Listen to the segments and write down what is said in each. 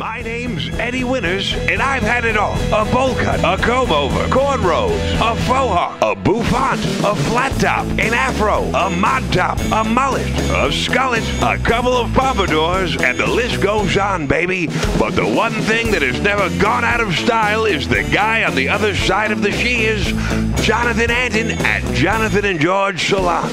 My name's Eddie Winters, and I've had it all. A bowl cut, a comb-over, cornrows, a faux hawk, a bouffant, a flat top, an afro, a mod top, a mullet, a skullet, a couple of pompadours, and the list goes on, baby. But the one thing that has never gone out of style is the guy on the other side of the shears, Jonathan Antin at Jonathan&George Salon.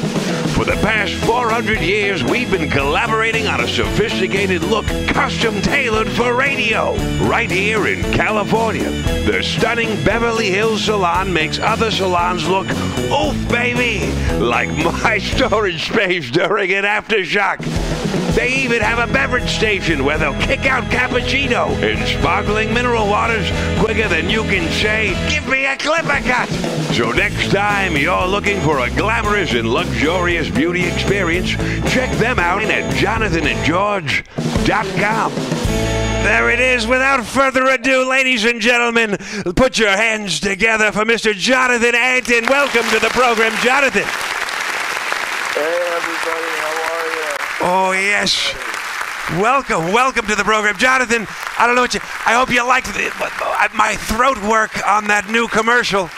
For the past 400 years, we've been collaborating on a sophisticated look custom-tailored for radio, right here in California. The stunning Beverly Hills salon makes other salons look, oof, baby, like my storage space during an aftershock. They even have a beverage station where they'll kick out cappuccino and sparkling mineral waters quicker than you can say, give me a clipper cut. So next time you're looking for a glamorous and luxurious beauty experience, check them out at jonathanandgeorge.com. There it is. Without further ado, ladies and gentlemen, put your hands together for Mr. Jonathan Antin. Welcome to the program, Jonathan. Hey, everybody. How are you? Oh, yes. Welcome to the program. Jonathan, I don't know what I hope you liked my throat work on that new commercial.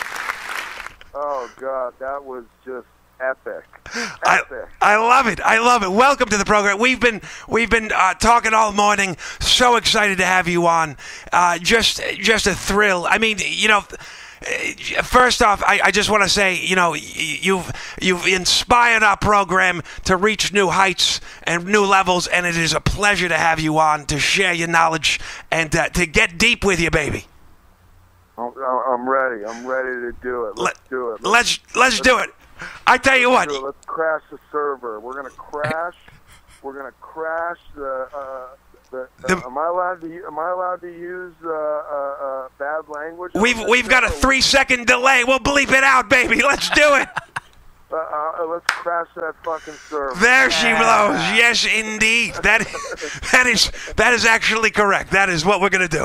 Oh, God, that was just epic. I love it. Welcome to the program. We've been talking all morning. So excited to have you on. Just a thrill. I mean, you know, first off, I just want to say, you know, you've inspired our program to reach new heights and new levels, and it is a pleasure to have you on to share your knowledge and to get deep with you, baby. I'm ready. I'm ready to do it. Let's do it. Let's do it. I tell you what. Let's crash the server. We're gonna crash. We're gonna crash the. Am I allowed to use bad language? We've got a 3-second delay. We'll bleep it out, baby. Let's do it. Let's crash that fucking server. There she blows. Yes, indeed. That is actually correct. That is what we're gonna do.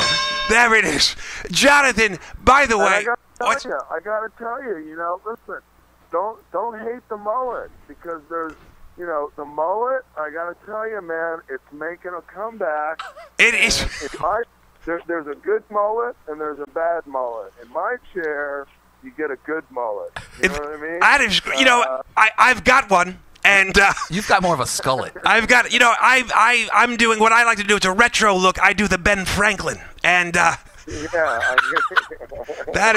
There it is, Jonathan. By the way, I gotta tell you, you know, listen, don't hate the mullet because there's. You know, the mullet, I got to tell you, man, it's making a comeback. It is. There's a good mullet and there's a bad mullet. In my chair, you get a good mullet. You know what I mean? That is, you know, I've got one. And you've got more of a skullet. I've got, you know, I'm doing what I like to do. It's a retro look. I do the Ben Franklin. And yeah, that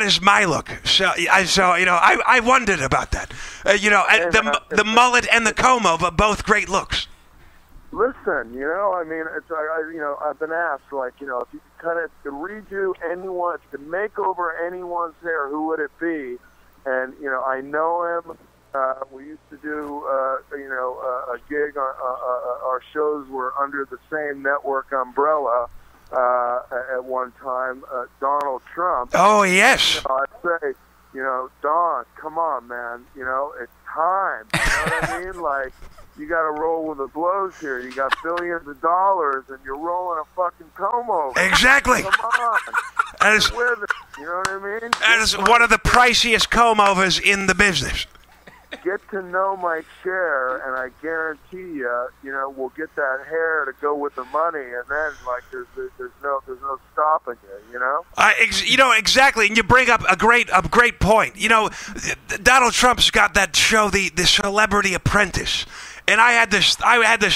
is my look. So you know, I wondered about that. You know, the mullet and the comb over, both great looks. Listen, you know, I mean, it's you know, I've been asked, like, you know, if you could kind of redo anyone, if you could make over anyone's hair, who would it be? And you know, I know him. We used to do, you know, a gig. Our shows were under the same network umbrella. At one time, Donald Trump. Oh, yes. You know, I'd say, you know, Don, come on, man. You know, it's time. You know what I mean? Like, you got to roll with the blows here. You got billions of dollars, and you're rolling a fucking comb over. Exactly. Come on. That is, with it. You know what I mean? That is one of the priciest comb overs in the business. Get to know my chair, and I guarantee you, you know, we'll get that hair to go with the money, and then like there's no stopping it, you know. You know, exactly, and you bring up a great point. You know, Donald Trump's got that show, the Celebrity Apprentice, and I had this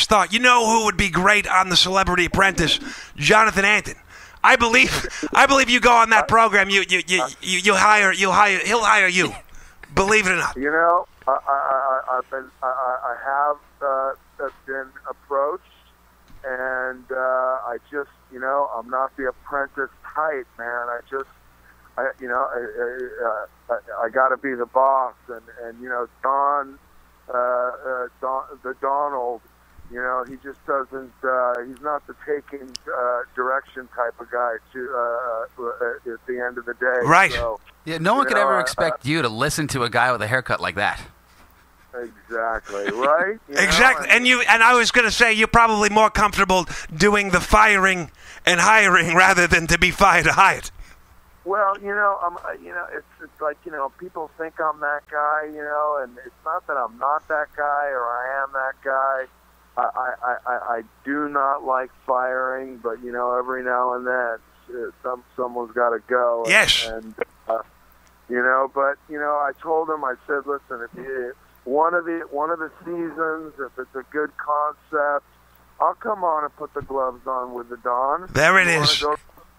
thought. You know who would be great on the Celebrity Apprentice? Jonathan Antin. I believe you go on that program. He'll hire you. Believe it or not. You know, I have been approached, and I just, you know, I'm not the apprentice type, man. You know, I got to be the boss, and you know, the Donald, you know, he just doesn't. He's not the taking direction type of guy. At the end of the day, right? So, yeah, no one could ever expect you to listen to a guy with a haircut like that. Exactly, right? Exactly. And I was going to say, you're probably more comfortable doing the firing and hiring rather than to be fired or hired. Well, you know, you know, it's like, you know, people think I'm that guy, you know, and it's not that I'm not that guy or I am that guy. I do not like firing, but every now and then someone's got to go. Yes. And but I told him, I said, listen, if one of the seasons, if it's a good concept, I'll come on and put the gloves on with the Don. There it is.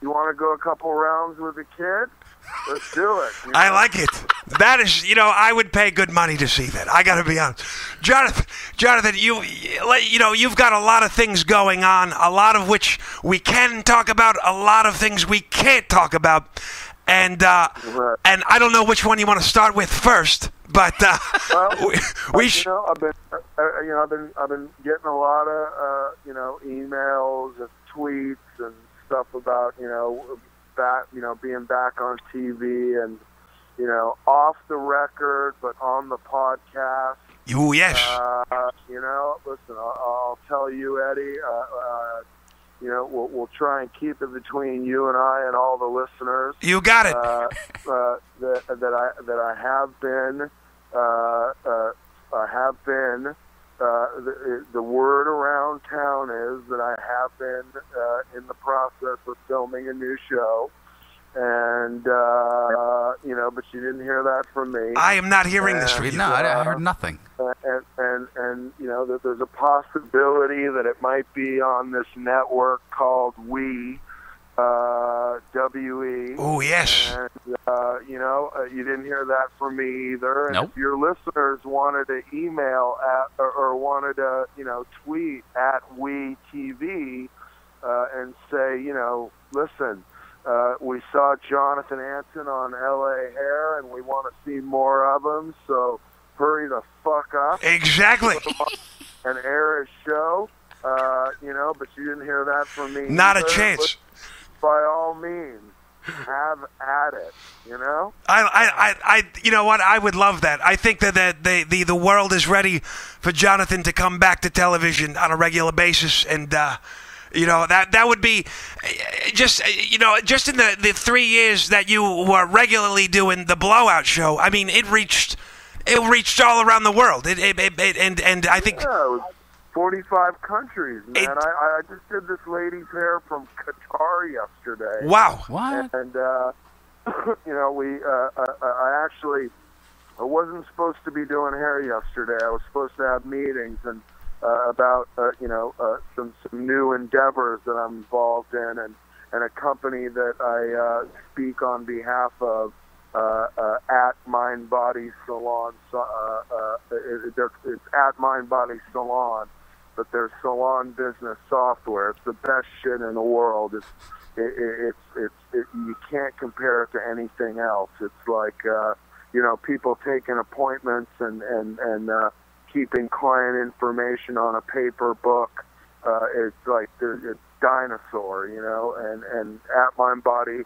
You want to go a couple rounds with the kid? Let's do it. I like it. That is, I would pay good money to see that. I got to be honest. Jonathan, you've got a lot of things going on, a lot of which we can talk about, a lot of things we can't talk about. And right. And I don't know which one you want to start with first, but I've been getting a lot of emails and tweets and stuff about being back on TV and off the record but on the podcast. Oh yes. Listen, I'll tell you, Eddie. We'll try and keep it between you and I and all the listeners. You got it. That I have been. The word around town is that I have been in the process of filming a new show, and but you didn't hear that from me. I am not hearing this from you. No, I heard nothing. And that there's a possibility that it might be on this network called WE. WE. Oh yes. And you didn't hear that from me either. And Nope. if your listeners wanted to email or wanted to tweet at WE TV and say listen, we saw Jonathan Antin on LA Hair and we want to see more of him, so hurry the fuck up. Exactly. And air his show. But you didn't hear that from me. Not either. a chance. But by all means, have at it. I you know what? I would love that. I think that the world is ready for Jonathan to come back to television on a regular basis, and that would be just in the 3 years that you were regularly doing the Blowout show. I mean, it reached all around the world. And I think. Yeah, it was 45 countries, man. I just did this lady's hair from Qatar yesterday. Wow. What? And I wasn't supposed to be doing hair yesterday. I was supposed to have meetings and about some new endeavors that I'm involved in, and a company that I speak on behalf of. At Mind Body Salon, it's at Mind Body Salon, but their salon business software. It's the best shit in the world. You can't compare it to anything else. It's like people taking appointments and keeping client information on a paper book. It's like it's dinosaur, and at Mind Body,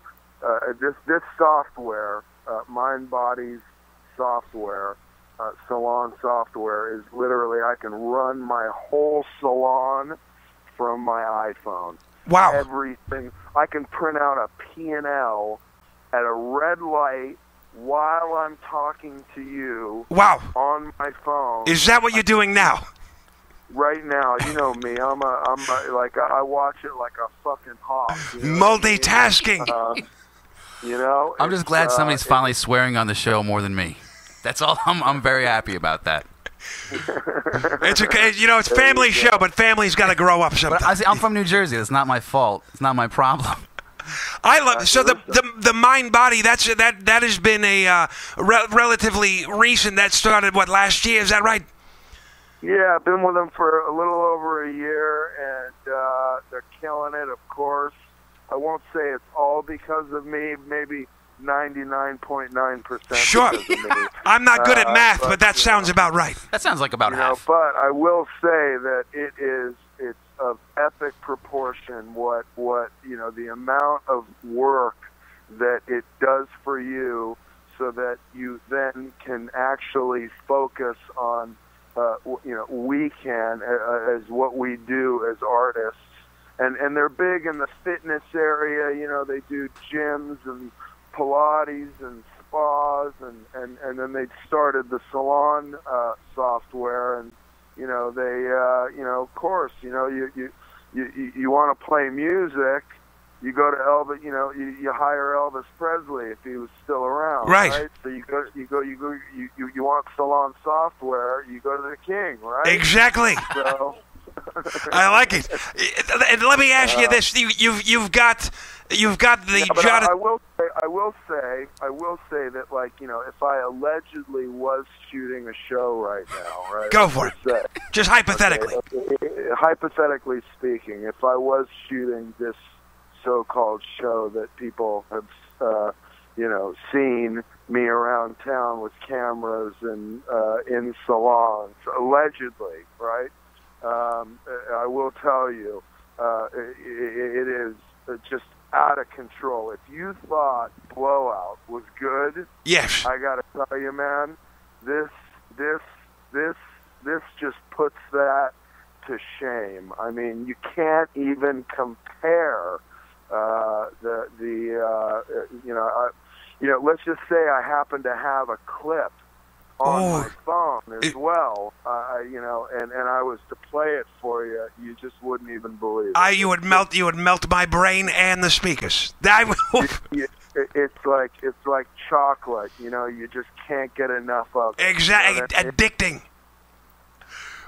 this software. Mind Body's software, salon software, is literally I can run my whole salon from my iPhone. Wow. Everything. I can print out a P&L at a red light while I'm talking to you. Wow. On my phone. Is that what you're doing now? Right now, you know me. I watch it like a fucking hawk. Multitasking. I'm just glad somebody's finally swearing on the show more than me. That's all. I'm very happy about that. It's okay. It's a family show, but family's got to grow up sometimes. I'm from New Jersey. It's not my fault. It's not my problem. I love so the Mind Body. That has been a relatively recent. That started last year? Is that right? Yeah, I've been with them for a little over a year, and they're killing it. Of course. I won't say it's all because of me, maybe 99.9%. Sure. Because of me. I'm not good at math, but that sounds about right. That sounds like about half. But I will say that it's of epic proportion what the amount of work that it does for you, so that you then can actually focus on we can as what we do as artists. And they're big in the fitness area. They do gyms and Pilates and spas, and then they started the salon software. And you know, they, you know, of course, you know, you want to play music. You go to Elvis, you know, you hire Elvis Presley if he was still around, right? So you want salon software, you go to the king, right? Exactly. So I like it. And let me ask you this: you've got the Jonathan. I will say that, like, you know, if I allegedly was shooting a show right now, right? Go for it. Just hypothetically. Okay, hypothetically speaking, if I was shooting this so-called show that people have, you know, seen me around town with cameras and in salons, allegedly, right? I will tell you, it is just out of control. If you thought Blowout was good, yes, I gotta tell you, man, this just puts that to shame. I mean, you can't even compare you know, let's just say I happen to have a clip on my phone as well, you know, and I was to play it for you, you just wouldn't even believe it. You would melt my brain and the speakers. It's like chocolate, you know, you just can't get enough of it. Exactly, you know what I mean? Addicting.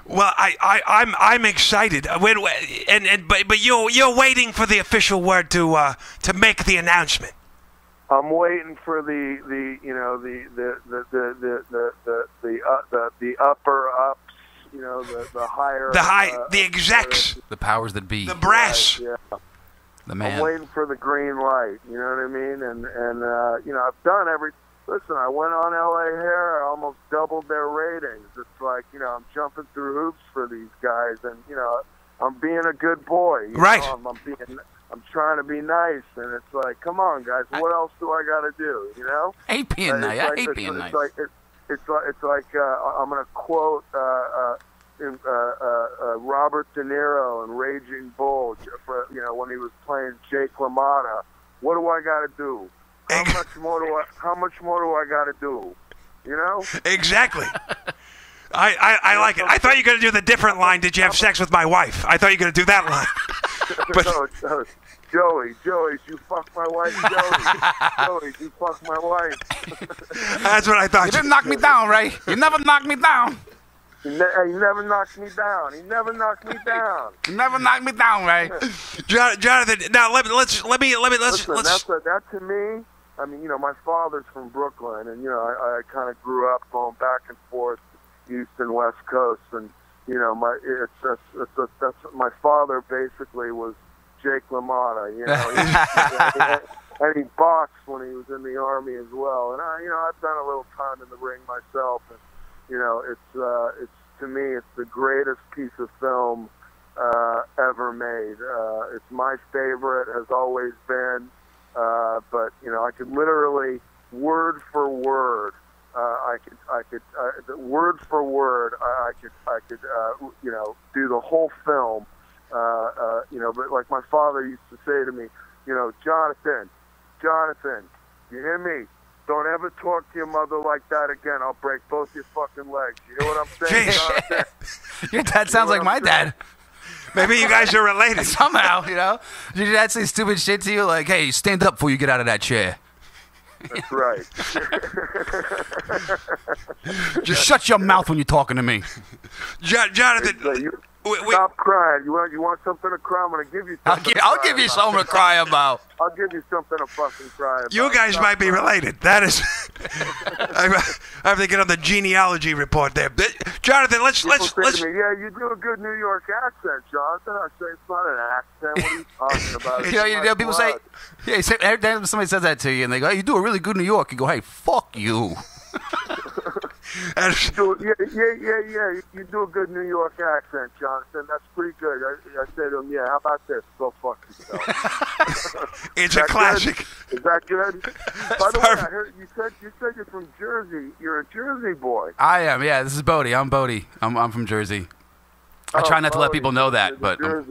Well, I'm excited. But you're waiting for the official word to make the announcement. I'm waiting for the upper ups, you know, the higher the execs, the powers that be, the brass, right, yeah. The man. I'm waiting for the green light. You know what I mean? And you know, I've done every. Listen, I went on LA Hair. I almost doubled their ratings. It's like, you know, I'm jumping through hoops for these guys, and you know, I'm being a good boy. You right. know, I'm trying to be nice, and it's like, come on, guys, what else do I got to do? You know? I hate being nice. I hate being nice. It's like I'm gonna quote Robert De Niro in Raging Bull, for, you know, when he was playing Jake LaMotta. What do I got to do? How much more do I got to do? You know? Exactly. I like it. I thought you were going to do the different line, did you have sex with my wife? I thought you were going to do that line. But no, Joey, you fuck my wife, Joey, you fuck my wife. That's what I thought. You didn't knock me down, Ray. You never knocked me down. He never knocked me down. He never knocked me down. You never knocked me down, Ray. Jonathan, now let's. Listen, that to me. I mean, you know, my father's from Brooklyn, and you know, I kind of grew up going back and forth, East and West Coast, and you know, that's my father basically was Jake LaMotta, you know, and he boxed when he was in the Army as well, and I've done a little time in the ring myself, and you know, it's to me, it's the greatest piece of film ever made. It's my favorite, has always been. But you know, I could literally word for word, word for word, I could you know, do the whole film. You know, but like my father used to say to me, you know, Jonathan, you hear me? Don't ever talk to your mother like that again. I'll break both your fucking legs. You hear what I'm saying, Jonathan? Your dad sounds like my dad. Maybe you guys are related. Somehow, you know? Did your dad say stupid shit to you? Like, hey, stand up before you get out of that chair. That's right. Just shut your mouth when you're talking to me. Jonathan, stop crying. You want something to cry? I'm going to give you something. I'll give you something to cry about. I'll give you something to fucking cry about. You guys might be related. That is... I have to get on the genealogy report there. Jonathan, let's... Say to me, yeah, you do a good New York accent, Jonathan. I say, it's not an accent. What are you talking about? You know, people say... Yeah, every time somebody says that to you, and they go, hey, you do a really good New York. You go, hey, fuck you. Yeah. You do a good New York accent, Jonathan. That's pretty good. I say to him, yeah, how about this? Go fuck yourself. It's a classic. Good? Is that good? By the way, I heard you said you're from Jersey. You're a Jersey boy. I am, yeah. This is Bodhi. I'm Bodhi. I'm from Jersey. I try not to let people know that, but we're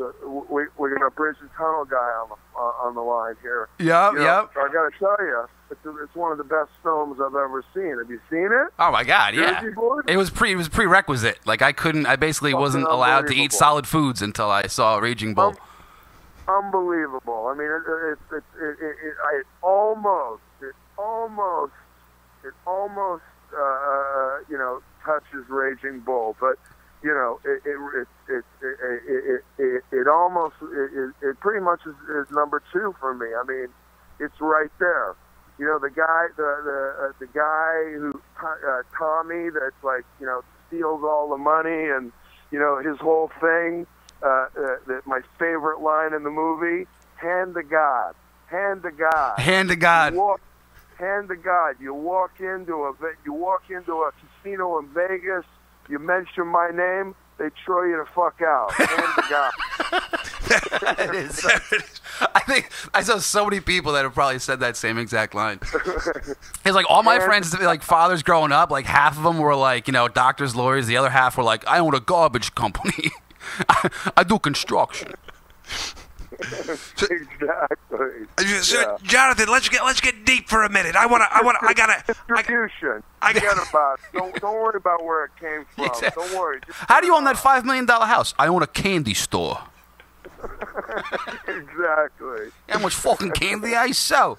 gonna bridge and tunnel guy on the line here. Yep, yep. I got to tell you, it's one of the best films I've ever seen. Have you seen it? Oh my God, yeah. It was prerequisite. Like I basically wasn't allowed to eat solid foods until I saw Raging Bull. Unbelievable. I mean, it almost touches Raging Bull, but it pretty much is number 2 for me. I mean, it's right there. The guy who Tommy that's like steals all the money, and his whole thing. My favorite line in the movie: "Hand to God, hand to God, hand to God." Hand to God. You walk into a casino in Vegas. You mention my name, they throw you the fuck out. Hand to God. It is. I think I saw so many people that have probably said that same exact line. It's like all my friends, like fathers growing up, like half of them were like, doctors, lawyers. The other half were like, I own a garbage company. I do construction. Exactly. So, Jonathan, let's get deep for a minute. I gotta distribution. Forget about it. Don't worry about where it came from. Exactly. Don't worry. How do you own that $5 million house? I own a candy store. Exactly. How much fucking candy I sell?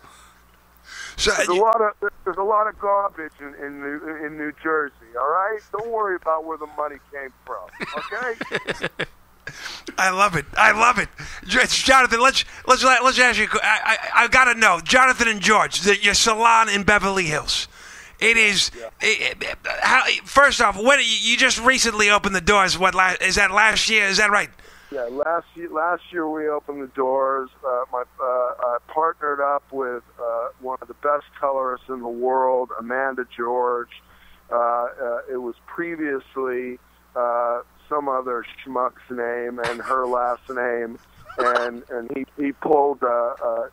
So, there's a lot of garbage in New Jersey. All right. Don't worry about where the money came from. Okay. I love it. Jonathan, let's ask you. I gotta know, Jonathan&George, your salon in Beverly Hills. It is. First off, when you just recently opened the doors? Is that last year? Is that right? Yeah, last year we opened the doors. I partnered up with one of the best colorists in the world, Amanda George. It was previously some other schmuck's name and her last name, and he pulled a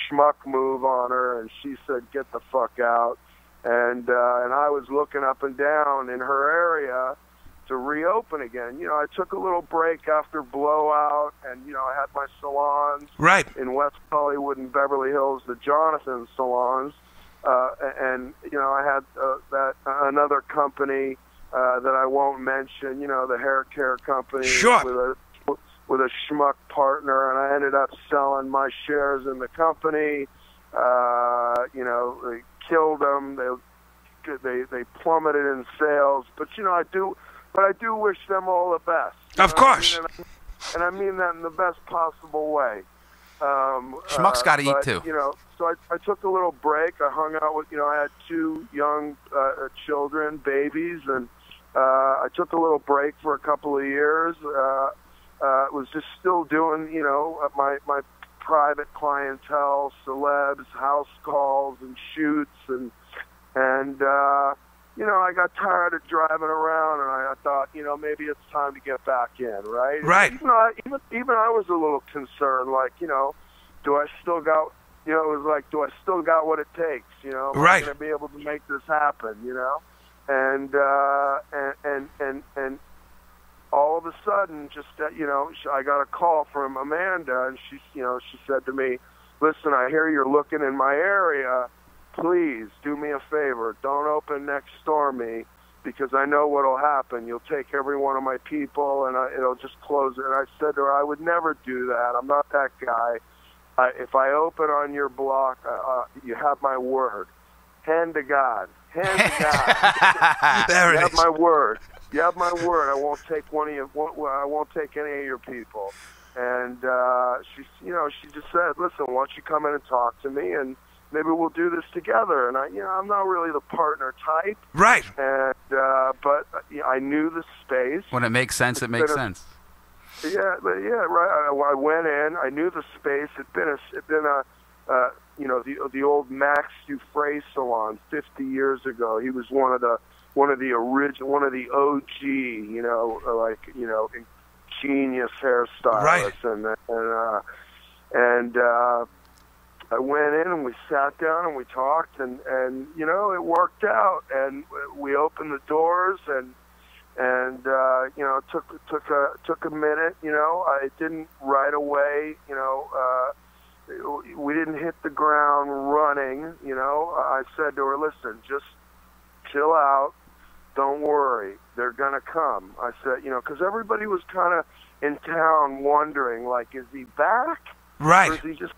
schmuck move on her, and she said, "Get the fuck out." And I was looking up and down in her area to reopen again. I took a little break after Blowout, and I had my salons in West Hollywood and Beverly Hills, the Jonathan salons, and I had another company that I won't mention, the hair care company, with a schmuck partner, and I ended up selling my shares in the company. They killed them. They plummeted in sales, but I do wish them all the best. Of course. And I mean that in the best possible way. Schmuck's got to eat too. So I took a little break. I hung out with, I had 2 young children, babies, and I took a little break for a couple of years. Was just still doing, my private clientele, celebs, house calls, and shoots, and I got tired of driving around, and I thought, maybe it's time to get back in, right? Right. Even I was a little concerned, like, do I still got, it was like, do I still got what it takes, Am I going to be able to make this happen, And all of a sudden, just, I got a call from Amanda, and she said to me, "Listen, I hear you're looking in my area. Please do me a favor. Don't open next door me, because I know what'll happen. You'll take every one of my people, and it'll just close it." And I said to her, "I would never do that. I'm not that guy. If I open on your block, you have my word. Hand to God. Hand to God. There you it have is. my word. You have my word. I won't take I won't take any of your people." And she just said, "Listen, why don't you come in and talk to me, and maybe we'll do this together." And I'm not really the partner type, right? And but I knew the space. When it makes sense, it makes sense. Yeah, right. I went in. I knew the space. It'd been the old Max Dufresne salon 50 years ago. He was one of the OG, genius hairstylists, right. and I went in and we sat down and we talked, and it worked out, and we opened the doors, and and you know, took a minute. You know, it didn't right away. You know, we didn't hit the ground running. You know, I said to her, "Listen, just chill out. Don't worry, they're gonna come." I said, you know, because everybody was kind of in town wondering, like, is he back? Right. Or is he just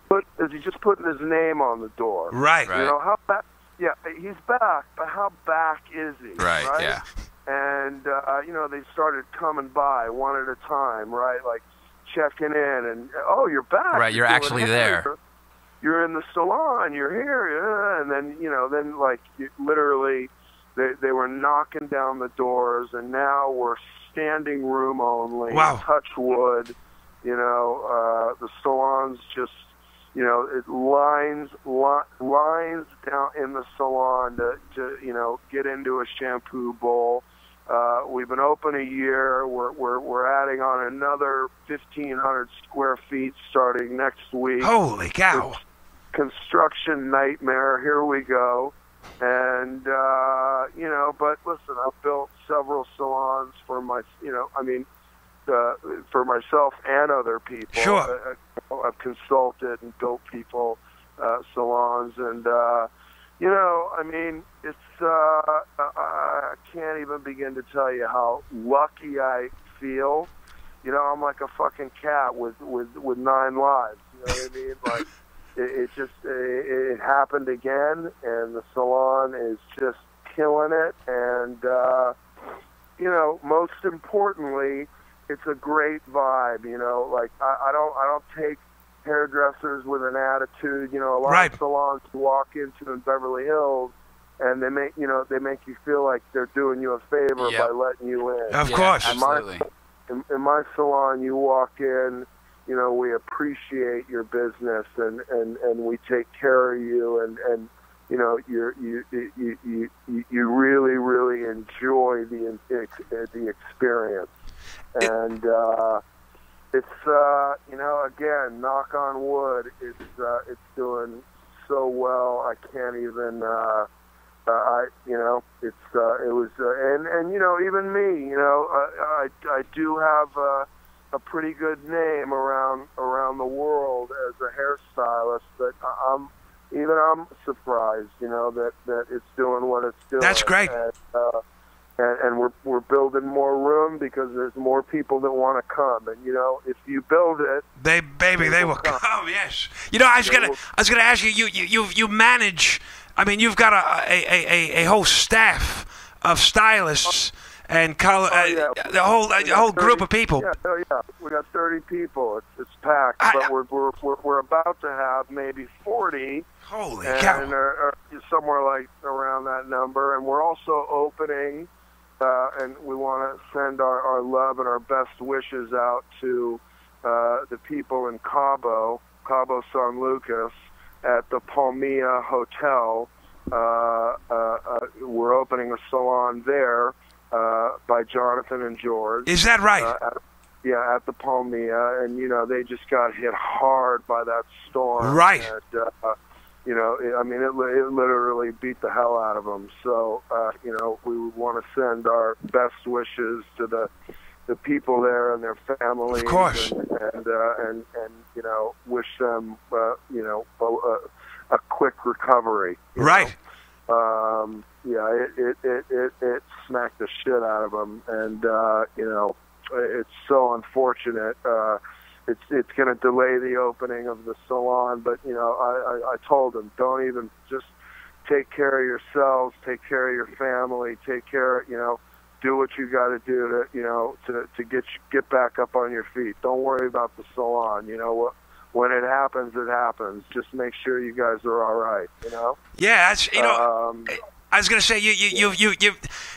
putting his name on the door? Right. You know, how back? Yeah, he's back, but how back is he? Right. Yeah. And you know, they started coming by one at a time, right? Like checking in, and oh, you're back. Right. You're actually there. You're in the salon. You're here. Yeah. And then, you know, like literally, they were knocking down the doors, and now we're standing room only. Wow. Touch wood. You know, the salon's just, you know, it lines down in the salon to you know, get into a shampoo bowl. We've been open a year. We're adding on another 1,500 square feet starting next week. Holy cow! It's construction nightmare. Here we go. And you know, but listen, I've built several salons for my, you know, I mean, for myself and other people. Sure. I've consulted and built people salons, and you know, I mean, it's I can't even begin to tell you how lucky I feel. You know, I'm like a fucking cat with 9 lives. You know what I mean? Like, it happened again, and the salon is just killing it. And you know, most importantly, it's a great vibe. You know, like I don't take hairdressers with an attitude. You know, a lot of salons you walk into in Beverly Hills, and they make you feel like they're doing you a favor by letting you in. Of course, absolutely. In my salon, you walk in, you know, we appreciate your business, and we take care of you, and you know, you really enjoy the experience, and it's you know, again, knock on wood, it's doing so well. I can't even you know, it was and you know, even me, you know, I do have a pretty good name around the world as a hairstylist, but I'm surprised, you know, that it's doing what it's doing. That's great. And we're building more room because there's more people that want to come, and you know, if you build it, they will come. Oh yes. You know, I was gonna ask you. You manage. I mean, you've got a whole staff of stylists and the whole group of people. Yeah, we got 30 people. It's packed, but we're about to have maybe 40. Holy cow! And somewhere like around that number. And we're also opening, and we want to send our love and our best wishes out to the people in Cabo San Lucas, at the Palmilla Hotel. We're opening a salon there by Jonathan&George. Is that right? At the Palmilla, and you know, they just got hit hard by that storm. Right. And, you know, I mean, it literally beat the hell out of them. So, you know, we want to send our best wishes to the people there and their families. Of course. And you know, wish them, you know, a quick recovery. Right. Yeah, it smacked the shit out of them, and you know, it's so unfortunate. It's going to delay the opening of the salon, but you know, I told them, don't even, just take care of yourselves, take care of your family, take care, you know, do what you got to do to, you know, to get back up on your feet. Don't worry about the salon. You know, when it happens, it happens. Just make sure you guys are all right. You know. Yeah, that's, you know. I was going to say, you.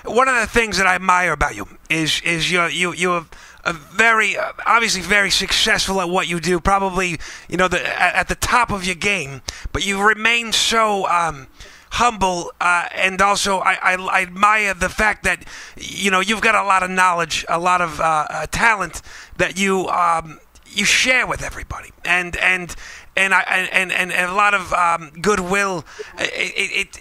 One of the things that I admire about you is you're a very, obviously very successful at what you do. Probably, you know, at the top of your game, but you remain so humble, and also I admire the fact that, you know, you've got a lot of knowledge, a lot of talent that you you share with everybody, and a lot of goodwill. It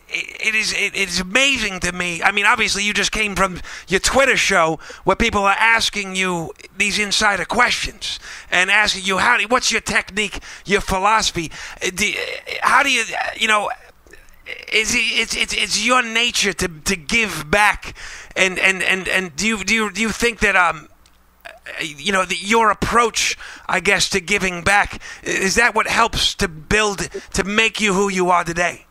is amazing to me. I mean, obviously, you just came from your Twitter show where people are asking you these insider questions and asking you what's your technique, your philosophy. How do you, It's your nature to give back, and do you think that your approach, I guess, to giving back, is that what helps to make you who you are today?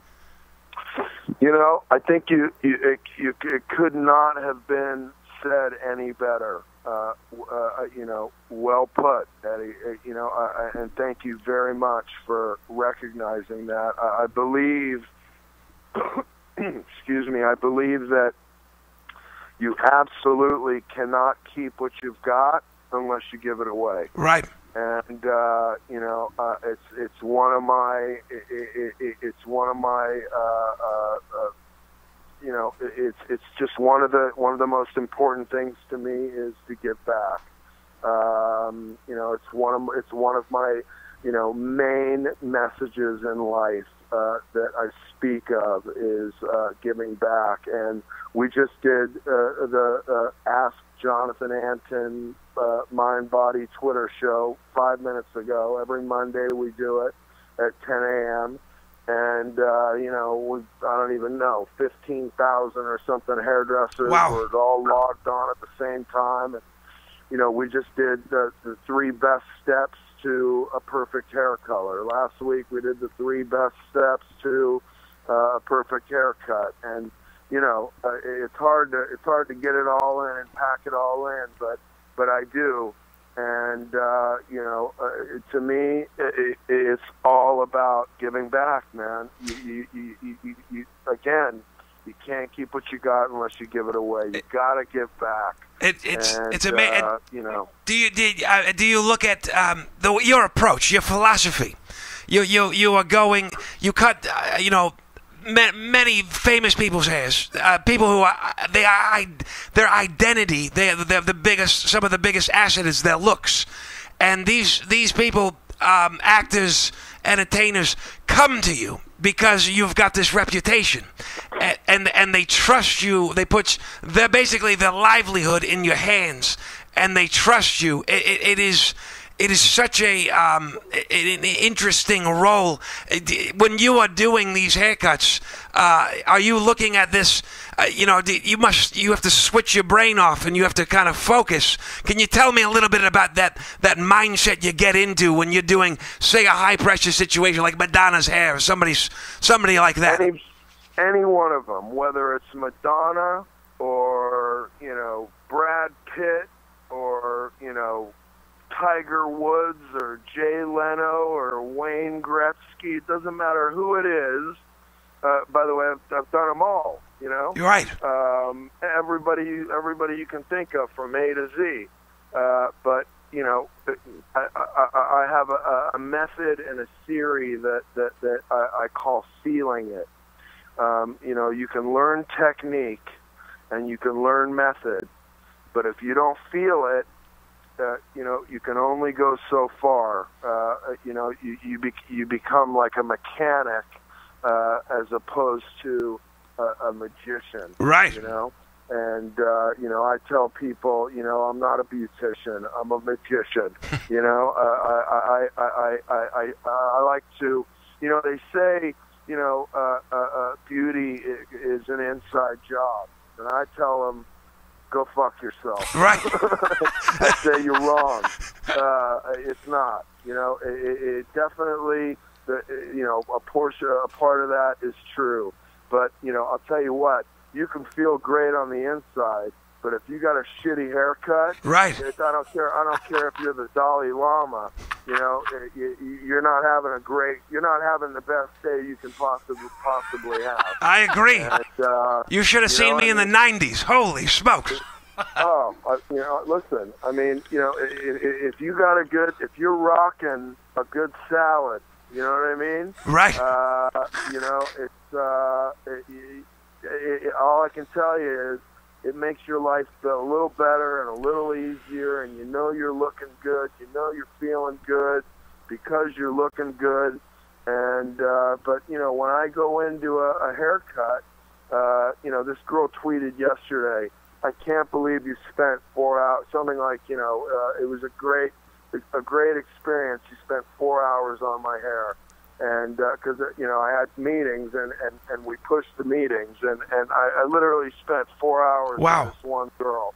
I think it could not have been said any better. Well put, Eddie. And thank you very much for recognizing that. I believe, excuse me, I believe that you absolutely cannot keep what you've got unless you give it away. Right. And it's one of my it's just one of the most important things to me is to give back. It's one of my main messages in life that I speak of is giving back. And we just did the Ask Jonathan Antin Mind Body Twitter show 5 minutes ago. Every Monday we do it at 10 a.m. And, I don't even know, 15,000 or something hairdressers were all logged on at the same time. And, we just did the 3 best steps to a perfect hair color. Last week we did the 3 best steps to a perfect haircut. And, it's hard to get it all in and pack it all in, but I do. And, to me, it's all about giving back, man. Again, you can't keep what you got unless you give it away. You got to give back. It's amazing. Do you look at your approach, your philosophy? You are going. You cut. Many famous people's hairs. People who their identity. They're the biggest. Some of the biggest asset is their looks, and these people, actors, entertainers, come to you because you've got this reputation, and they trust you. They put basically their livelihood in your hands, and they trust you. It is such an interesting role. When you are doing these haircuts, are you looking at this? You have to switch your brain off and you have to kind of focus. Can you tell me a little bit about that mindset you get into when you're doing, say, a high pressure situation like Madonna's hair or somebody like that? Any one of them, whether it's Madonna or Brad Pitt or Tiger Woods or Jay Leno or Wayne Gretzky, it doesn't matter who it is. By the way, I've done them all, You're right. Everybody you can think of from A to Z. But, I have a method and a theory that I call feeling it. You can learn technique and you can learn method, but if you don't feel it, you can only go so far. You become like a mechanic as opposed to a magician. Right. And I tell people, I'm not a beautician. I'm a magician. I like to, they say, beauty is an inside job, and I tell them, go fuck yourself. Right. I say you're wrong. It's not. It definitely, a part of that is true. But, I'll tell you what, you can feel great on the inside, but if you got a shitty haircut, right. I don't care if you're the Dalai Lama, you're not having the best day you can possibly have. I agree. And, you should have seen me in the 90s. Holy smokes. Listen, I mean, if you're rocking a good salad, you know what I mean? Right. All I can tell you is, it makes your life feel a little better and a little easier, and you know you're looking good, you know you're feeling good because you're looking good. And but you know, when I go into a haircut, you know, this girl tweeted yesterday, I can't believe you spent 4 hours, something like, you know, it was a great experience. You spent 4 hours on my hair. And because, you know, I had meetings and we pushed the meetings. And I literally spent 4 hours Wow. with this one girl.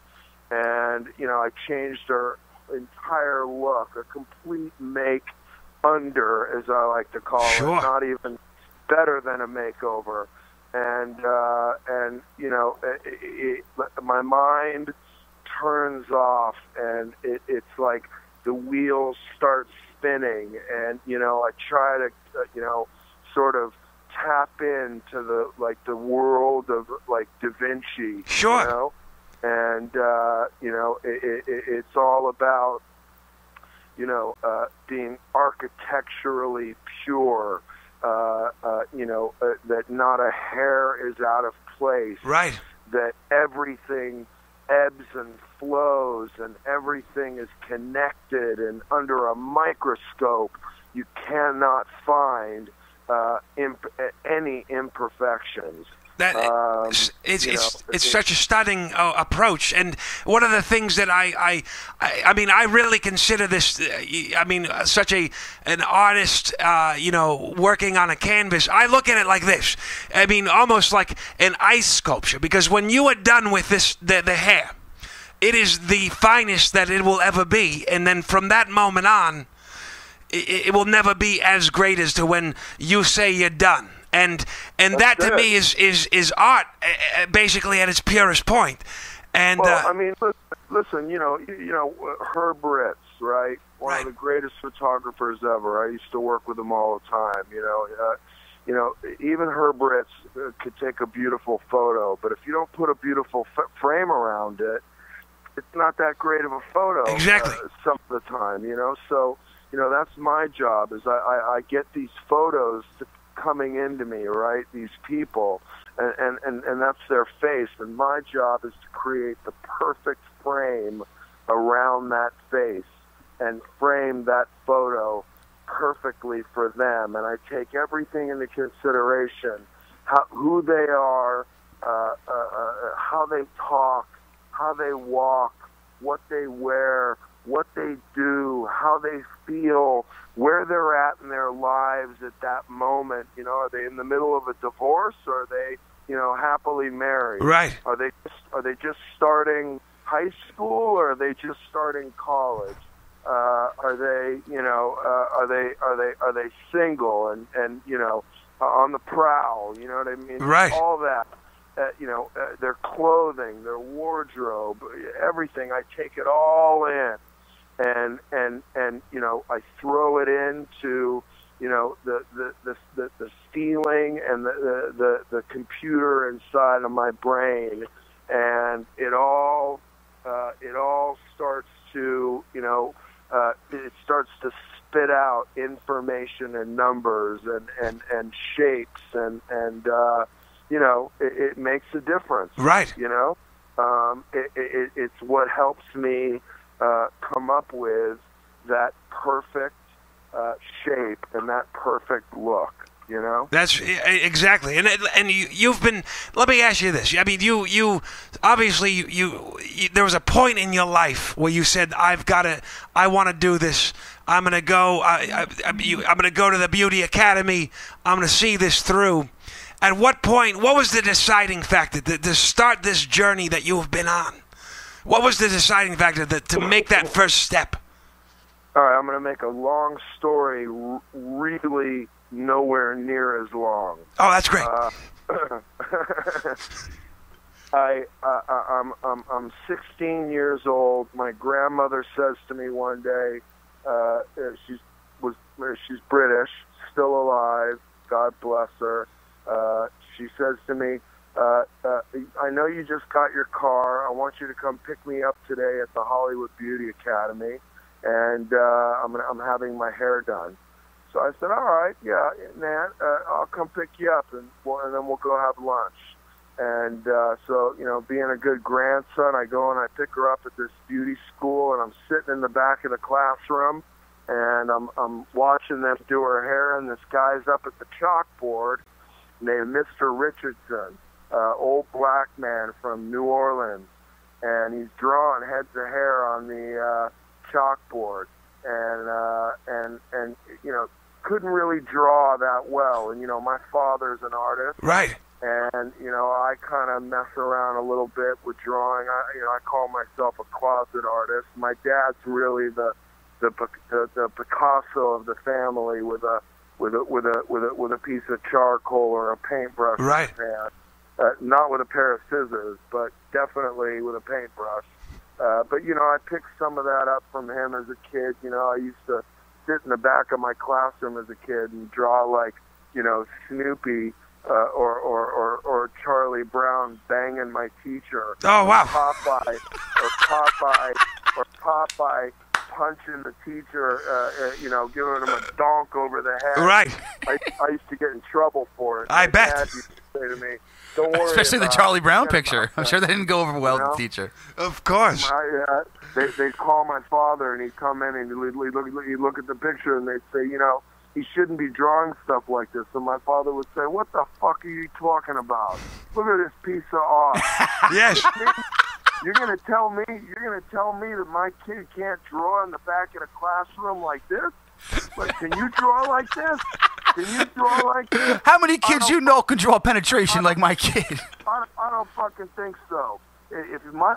And, you know, I changed her entire look, a complete make under, as I like to call Sure. it, not even better than a makeover. And you know, my mind turns off, and it's like the wheels start spinning, and you know, I try to you know, sort of tap into the world of like Da Vinci. Sure. You know? And you know, it's all about, you know, being architecturally pure. You know, that not a hair is out of place. Right. That everything ebbs and flows, and everything is connected, and under a microscope you cannot find any imperfections. That it's such a stunning approach, and one of the things that I mean, I really consider this. I mean, such an artist, you know, working on a canvas. I look at it like this. I mean, almost like an ice sculpture, because when you are done with this, the hair, it is the finest that it will ever be, and then from that moment on, it will never be as great as to when you say you're done. And that to me is art, basically at its purest point. And well, I mean, listen, you know, Herb Ritz, right? One of the greatest photographers ever. I used to work with him all the time. You know, even Herb Ritz could take a beautiful photo, but if you don't put a beautiful frame around it, it's not that great of a photo. Exactly. Some of the time, you know. So, you know, that's my job. Is I get these photos coming into me, right? These people, and that's their face, and my job is to create the perfect frame around that face and frame that photo perfectly for them. And I take everything into consideration: who they are, how they talk, how they walk, what they wear, what they do, how they feel, where they're at in their lives at that moment. You know, are they in the middle of a divorce, or are they, you know, happily married? Right. Are they just starting high school, or are they just starting college? Are they, you know, are they single and you know, on the prowl? You know what I mean? Right. All that. You know, their clothing, their wardrobe, everything. I take it all in. And you know, I throw it into, you know, the feeling and the computer inside of my brain, and it all starts to, you know, it starts to spit out information and numbers and shapes and you know, it makes a difference. Right. You know, it's what helps me come up with that perfect shape and that perfect look. You know. That's exactly, and you've been. Let me ask you this. I mean, you obviously you there was a point in your life where you said, I want to do this. I'm gonna go. I'm gonna go to the beauty academy. I'm gonna see this through. At what point? What was the deciding factor to start this journey that you have been on? What was the deciding factor to make that first step? All right, I'm going to make a long story really nowhere near as long. Oh, that's great. I'm 16 years old. My grandmother says to me one day, she's British, still alive. God bless her. She says to me, I know you just got your car. I want you to come pick me up today at the Hollywood Beauty Academy, and I'm having my hair done. So I said, all right, yeah, Nan, I'll come pick you up, and then we'll go have lunch. And so, you know, being a good grandson, I go and I pick her up at this beauty school, and I'm sitting in the back of the classroom, and I'm watching them do her hair, and this guy's up at the chalkboard named Mr. Richardson, old black man from New Orleans, and he's drawing heads of hair on the chalkboard, and you know, couldn't really draw that well. And, you know, my father's an artist. Right. And, you know, I kind of mess around a little bit with drawing. I call myself a closet artist. My dad's really the Picasso of the family with a piece of charcoal or a paintbrush right. in his hand. Not with a pair of scissors, but definitely with a paintbrush. But, you know, I picked some of that up from him as a kid. You know, I used to sit in the back of my classroom as a kid and draw, like, you know, Snoopy or Charlie Brown banging my teacher. Oh, wow. Popeye punching the teacher, you know, giving him a donk over the head. Right. I used to get in trouble for it. I My bet. dad used to say to me, don't worry Especially the about Charlie it. Brown Forget picture. about I'm that." sure that didn't go over well You know? with the teacher. Of course. They'd call my father, and he'd come in, and he'd look at the picture, and they'd say, you know, he shouldn't be drawing stuff like this. And my father would say, what the fuck are you talking about? Look at this piece of art. Yes. You're gonna tell me that my kid can't draw in the back of the classroom like this? Like, can you draw like this? Can you draw like this? How many kids you know can draw penetration like my kid? I don't fucking think so. If my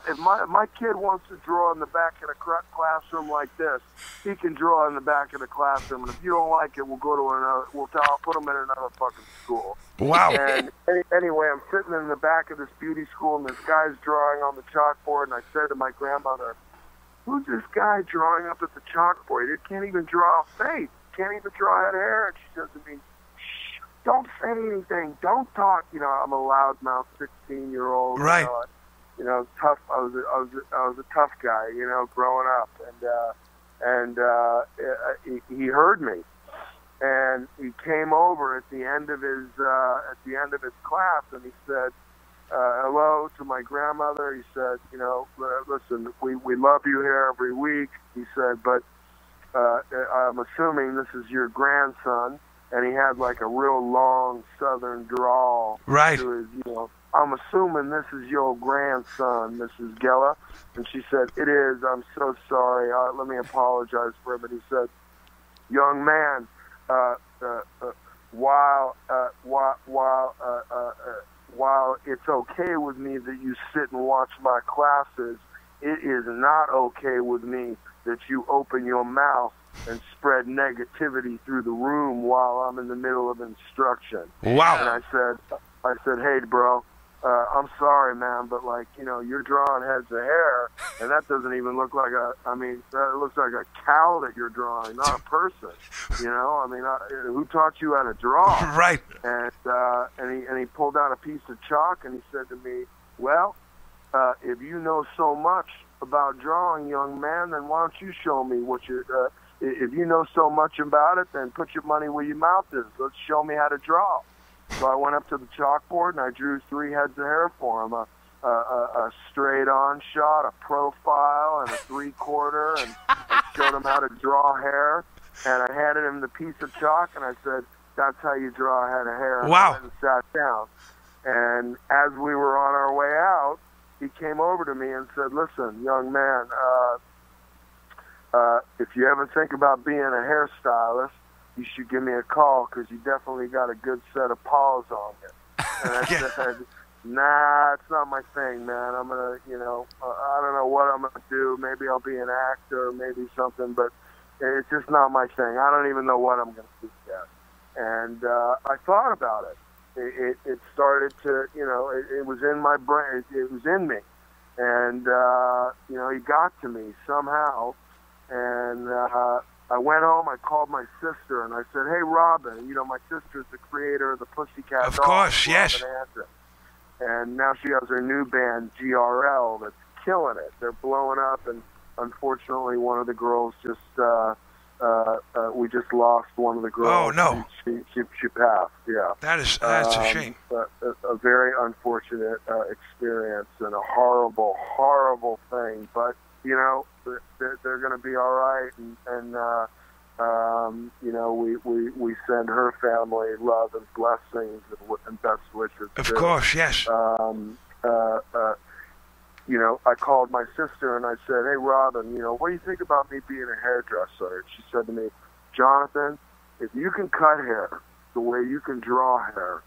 kid wants to draw in the back of the classroom like this, he can draw in the back of the classroom. And if you don't like it, we'll go to another. I'll put him in another fucking school. Wow. And anyway, I'm sitting in the back of this beauty school, and this guy's drawing on the chalkboard. And I said to my grandmother, "Who's this guy drawing up at the chalkboard? He can't even draw a face. Can't even draw head hair." And she says to me, "Shh, don't say anything. Don't talk." You know, I'm a loudmouth 16-year-old. Right. You know, tough. I was a tough guy, you know, growing up, and he heard me, and he came over at the end of his class, and he said hello to my grandmother. He said, you know, listen, we love you here every week. He said, but I'm assuming this is your grandson, and he had like a real long Southern drawl Right. to his, you know. I'm assuming this is your grandson, Mrs. Geller. And she said, it is. I'm so sorry. Let me apologize for him. And he said, young man, while it's okay with me that you sit and watch my classes, it is not okay with me that you open your mouth and spread negativity through the room while I'm in the middle of instruction. Wow. And I said, hey, bro, I'm sorry, man, but, like, you know, you're drawing heads of hair, and that doesn't even look like it looks like a cow that you're drawing, not a person, you know? I mean, who taught you how to draw? Right. And he pulled out a piece of chalk, and he said to me, well, if you know so much about drawing, young man, then why don't you show me what you're, if you know so much about it, then put your money where your mouth is. Let's show me how to draw. So I went up to the chalkboard, and I drew 3 heads of hair for him, a straight-on shot, a profile, and a 3/4, and I showed him how to draw hair, and I handed him the piece of chalk, and I said, that's how you draw a head of hair. Wow. And sat down. And as we were on our way out, he came over to me and said, listen, young man, if you ever think about being a hairstylist, you should give me a call because you definitely got a good set of paws on you. And I said, nah, it's not my thing, man. I'm going to, you know, I don't know what I'm going to do. Maybe I'll be an actor, maybe something, but it's just not my thing. I don't even know what I'm going to do yet. And I thought about it. It started to, you know, it was in my brain. It was in me. And, you know, he got to me somehow. And I went home, I called my sister, and I said, hey, Robin, you know, my sister's the creator of the Pussycat Dolls. Of course, yes. Antin. And now she has her new band, GRL, that's killing it. They're blowing up, and unfortunately one of the girls just we just lost one of the girls. Oh, no. She passed. Yeah. That's a shame. A very unfortunate experience and a horrible, horrible thing. But you know, they're going to be all right, and you know, we send her family love and blessings and best wishes. Of course, yes. You know, I called my sister and I said, "Hey, Robin, you know, what do you think about me being a hairdresser?" And she said to me, "Jonathan, if you can cut hair the way you can draw hair,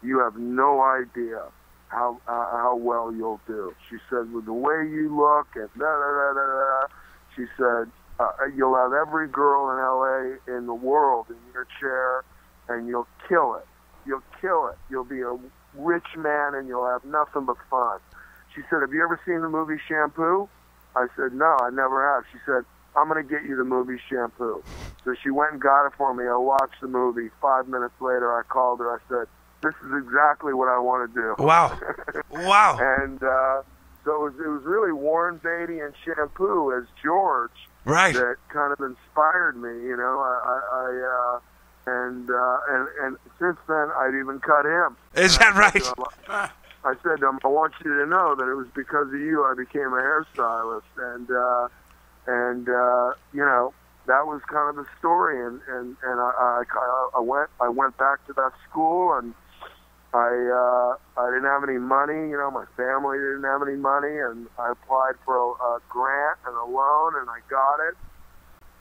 you have no idea how well you'll do." She said, "With the way you look and da-da-da-da-da," she said, "you'll have every girl in L.A. in the world in your chair, and you'll kill it. You'll kill it. You'll be a rich man, and you'll have nothing but fun." She said, "Have you ever seen the movie Shampoo?" I said, "No, I never have." She said, "I'm going to get you the movie Shampoo." So she went and got it for me. I watched the movie. 5 minutes later, I called her. I said, "This is exactly what I want to do." Wow. Wow. And so it was really Warren Beatty and Shampoo as George right. that kind of inspired me, you know. And since then, I've even cut him. Is that right? I said to him, "I want you to know that it was because of you I became a hairstylist," and you know, that was kind of the story. And I went back to that school, and I didn't have any money. You know, my family didn't have any money, and I applied for a grant and a loan, and I got it.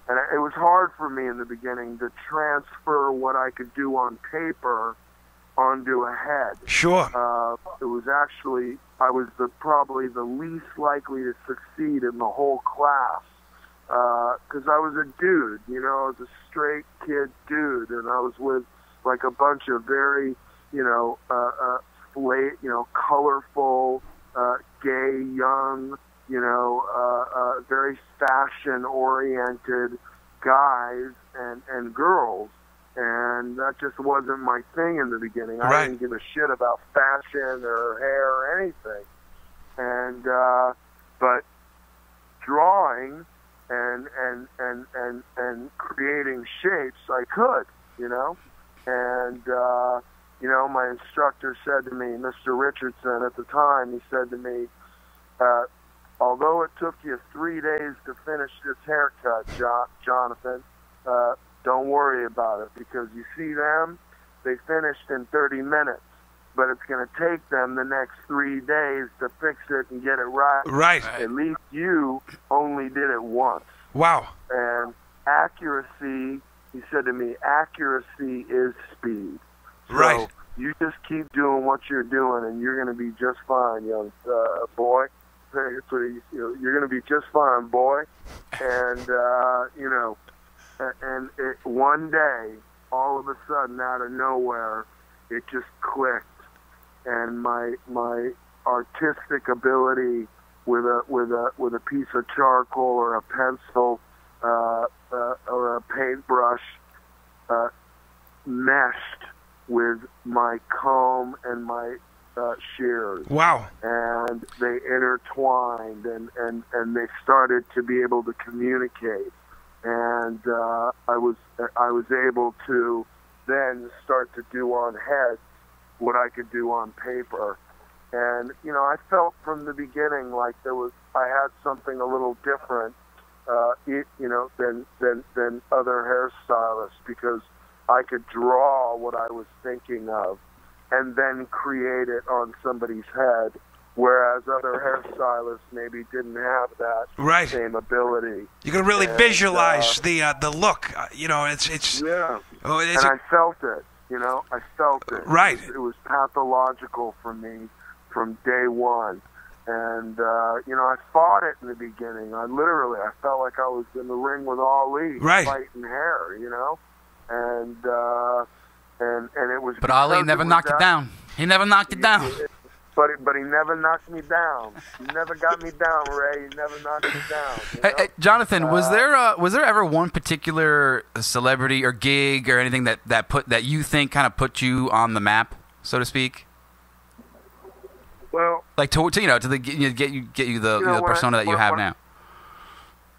And it was hard for me in the beginning to transfer what I could do on paper onto a head. Sure. It was actually, I was probably the least likely to succeed in the whole class, because I was a dude, you know, I was a straight kid dude, and I was with like a bunch of very, you know, colorful, gay, young, you know, very fashion-oriented guys and girls. And that just wasn't my thing in the beginning. I didn't give a shit about fashion or hair or anything. And but drawing and creating shapes, I could, you know. And you know, my instructor said to me, Mr. Richardson at the time, he said to me, "Although it took you 3 days to finish this haircut, Jonathan, don't worry about it, because you see them, they finished in 30 minutes, but it's going to take them the next 3 days to fix it and get it right. Right. At least you only did it once." Wow. And accuracy, he said to me, accuracy is speed. So right. You just keep doing what you're doing, and you're going to be just fine, young boy. You're going to be just fine, boy. And, you know, and one day, all of a sudden, out of nowhere, it just clicked, and my artistic ability with a piece of charcoal or a pencil or a paintbrush meshed with my comb and my shears. Wow. And they intertwined, and they started to be able to communicate. And I was able to then start to do on heads what I could do on paper. And you know, I felt from the beginning like I had something a little different, you know, than other hairstylists, because I could draw what I was thinking of and then create it on somebody's head, whereas other hairstylists maybe didn't have that same ability. You can really visualize the look. You know, it's yeah. Oh, and I felt it. You know, I felt it. Right. It was pathological for me from day one. And you know, I fought it in the beginning. I felt like I was in the ring with Ali, fighting hair. You know, and it was. But Ali never knocked it down. He never knocked it down. But he never knocked me down. He never got me down, Ray. He never knocked me down. You know? Hey, Jonathan, was there ever one particular celebrity or gig or anything that you think kind of put you on the map, so to speak? Well, like to get you the persona that you have now.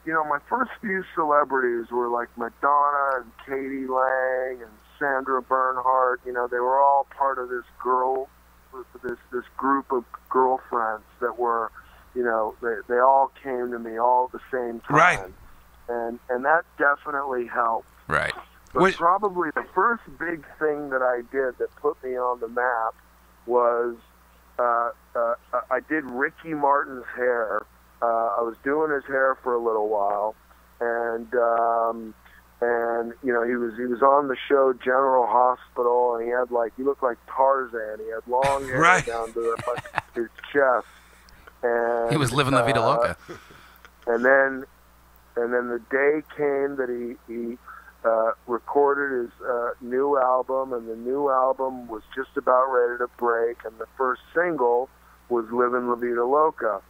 you know, my first few celebrities were like Madonna and Katie Lang and Sandra Bernhardt. You know, they were all part of this group of girlfriends that were, you know, they all came to me all at the same time. Right. And that definitely helped. Right. But probably the first big thing that I did that put me on the map was I did Ricky Martin's hair. I was doing his hair for a little while, and you know, he was on the show General Hospital, and he looked like Tarzan. He had long hair down to his chest, and he was living La Vida Loca. And then the day came that he recorded his new album, and the new album was just about ready to break, and the first single was Livin' La Vida Loca.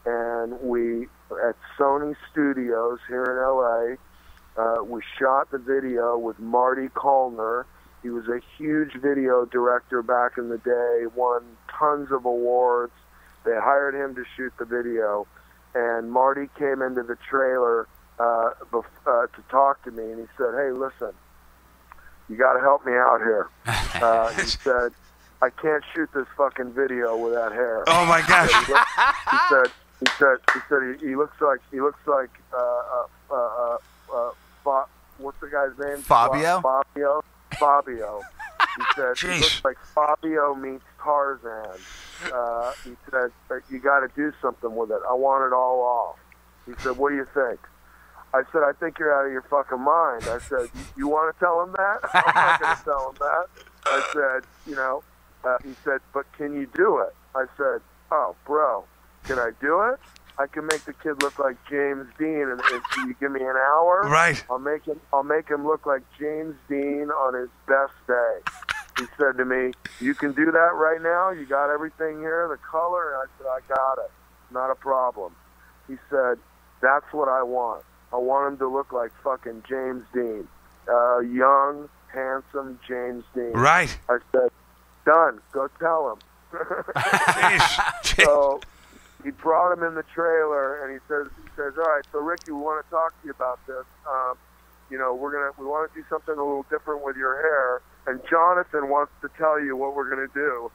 And we, at Sony Studios here in LA, we shot the video with Marty Callner. He was a huge video director back in the day, won tons of awards. They hired him to shoot the video, and Marty came into the trailer to talk to me, and he said, "Hey, listen, you got to help me out here." He said, "I can't shoot this fucking video with that hair." Oh my gosh! He said he looks like what's the guy's name? Fabio. Fabio. He said Jeez. he looks like Fabio meets Tarzan. He said, "You got to do something with it. I want it all off." He said, "What do you think?" I said, "I think you're out of your fucking mind." I said, "You want to tell him that?" I'm not going to tell him that. I said, you know, he said, "But can you do it?" I said, "Oh, bro, can I do it? I can make the kid look like James Dean, and if you give me an hour, Right. I'll make him look like James Dean on his best day." He said to me, "You can do that right now? You got everything here, the color?" And I said, "I got it. Not a problem." He said, "That's what I want. I want him to look like fucking James Dean. Young, handsome James Dean." Right. I said, "Done. Go tell him." Jeez. So he brought him in the trailer, and he says, "All right, so Ricky, we want to talk to you about this. You know, we want to do something a little different with your hair, and Jonathan wants to tell you what we're going to do."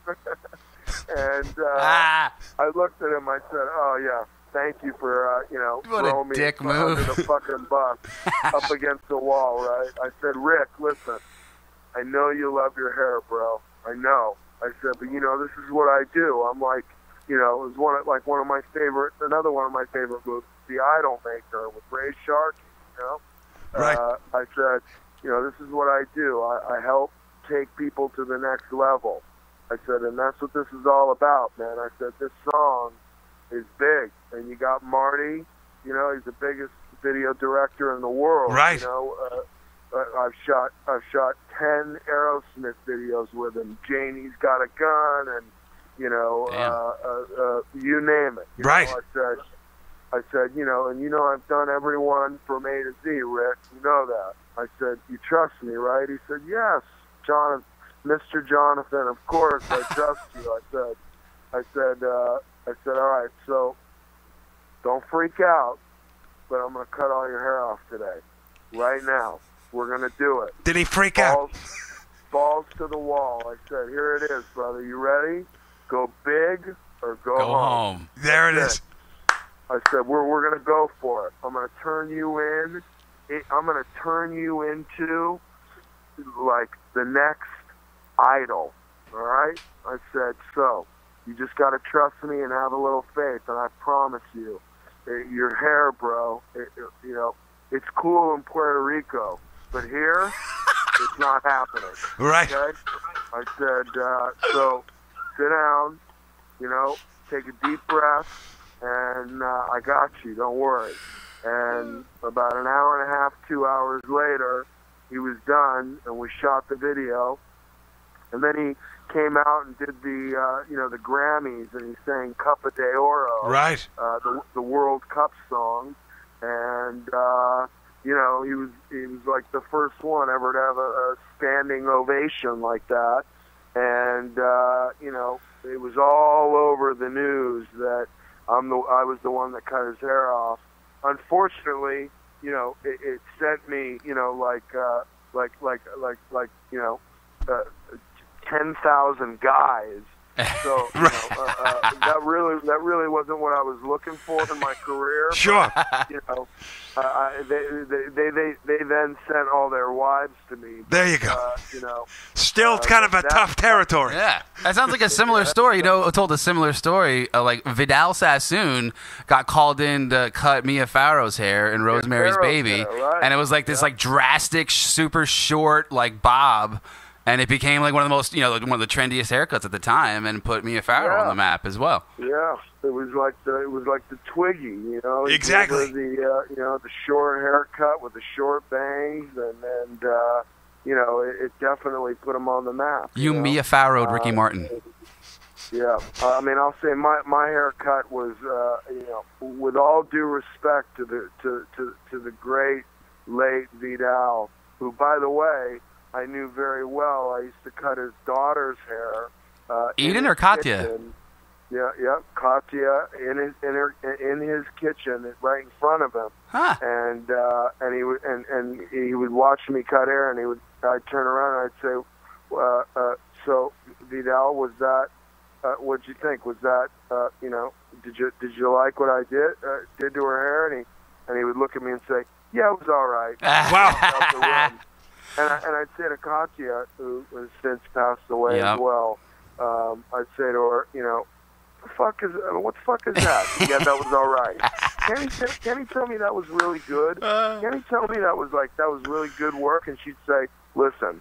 And I looked at him. I said, "Oh yeah, thank you for you know, what a throwing me dick under move. the fucking bus up against the wall, right?" I said, "Rick, listen, I know you love your hair, bro. I know." I said, "But you know, this is what I do." I'm like, you know, it was another one of my favorite movies, The Idolmaker with Ray Sharkey, you know? Right. I said, you know, this is what I do. I help take people to the next level. I said, and that's what this is all about, man. I said, this song is big, and you got Marty, you know, he's the biggest video director in the world. Right. You know, I've shot 10 Aerosmith videos with him. Janie's Got a Gun, and you know, you name it. You right. know, I said, you know, and you know, I've done everyone from A to Z, Rick. You know that. I said, you trust me, right? He said, yes, Mr. Jonathan, of course, I trust you. I said, all right, so don't freak out, but I'm going to cut all your hair off today, right now. We're going to do it. Did he freak out? Balls to the wall. I said, here it is, brother. You ready? Go big or go home. There it is. I said, we're going to go for it. I'm going to turn you in. I'm going to turn you into, like, the next idol. All right? I said, so you just got to trust me and have a little faith, and I promise you, your hair, bro, you know, it's cool in Puerto Rico, but here, it's not happening. Right. Okay? I said, so sit down, you know, take a deep breath, and I got you, don't worry. And about an hour and a half, 2 hours later, he was done, and we shot the video. And then he came out and did the, you know, the Grammys, and he sang Copa de Oro, right? The World Cup song, and you know, he was like the first one ever to have a standing ovation like that, and you know, it was all over the news that I was the one that cut his hair off, unfortunately, you know, it sent me, you know, like 10,000 guys. So you know, that really wasn't what I was looking for in my career. Sure. But, you know, they then sent all their wives to me. There you go. You know, still kind of a tough territory. Yeah, that sounds like a similar story. You know, I told a similar story. Like Vidal Sassoon got called in to cut Mia Farrow's hair in Rosemary's Baby, right. and it was like this like drastic, super short like bob. And it became like one of the most, you know, one of the trendiest haircuts at the time, and put Mia Farrow on the map as well. Yeah, it was like the Twiggy, you know. Exactly. The short haircut with the short bangs, and you know, it definitely put him on the map. You know? Mia Farrow'd Ricky Martin. Yeah, I mean, I'll say my haircut was, you know, with all due respect to the great late Vidal, who, by the way, I knew very well. I used to cut his daughter's hair. Eden or Katya? Kitchen. Yeah, Katya in his kitchen, right in front of him. Huh. And he would watch me cut hair, and I'd turn around and I'd say, so Vidal, was that? What'd you think? Was that? You know, did you like what I did to her hair? And he would look at me and say, yeah, it was all right. Wow. And I'd say to Katya, who has since passed away as well, I'd say to her, you know, what the fuck is that? Yeah, that was all right. Can he tell me that was really good? Can he tell me that was really good work? And she'd say, listen,